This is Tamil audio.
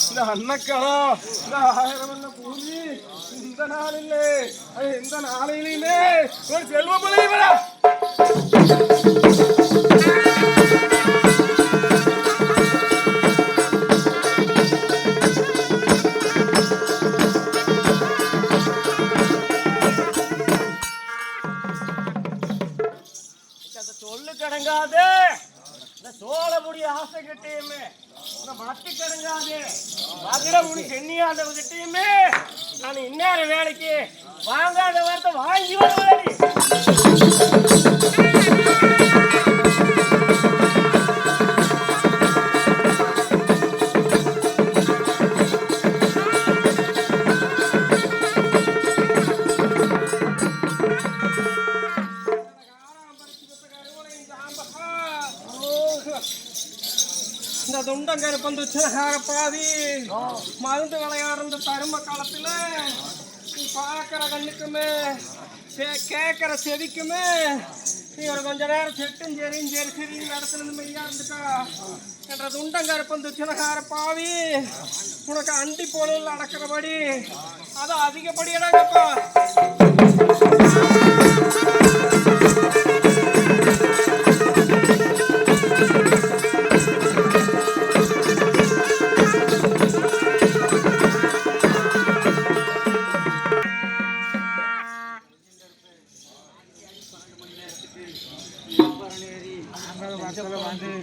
இந்த அன்னக்கரா இந்த 1000 பூமி இந்த நாளிலே இந்த நாளிலுமே ஒரு செல்வ பிள்ளைவரா சொல்லு கடங்காது இந்த சோழமுடி ஆசை கிட்டையுமே மட்டி கடங்காது மதுரமுடி சென்னியாண்டவ கிட்டையுமே நான் இந்நேர வேலைக்கு வாங்காத வார்த்தை வாங்கி வருவேன். இந்த துண்டங்கரை பந்துச்சனகாரப்பாதி மருந்து விளையாடுற தரும காலத்துல நீ பார்க்கிற கண்ணுக்குமே கேட்கிற செவிக்குமே நீ ஒரு கொஞ்ச நேரம் செட்டும் சரியும் சரி சரி இடத்துல இருந்து மெய்யா இருந்துக்கா என்ற துண்டங்கரை பந்துச்சனகாரப்பாவி உனக்கு அண்டி பொருள் அடக்கிறபடி அது அதிகப்படி இடங்கப்பா. வந்து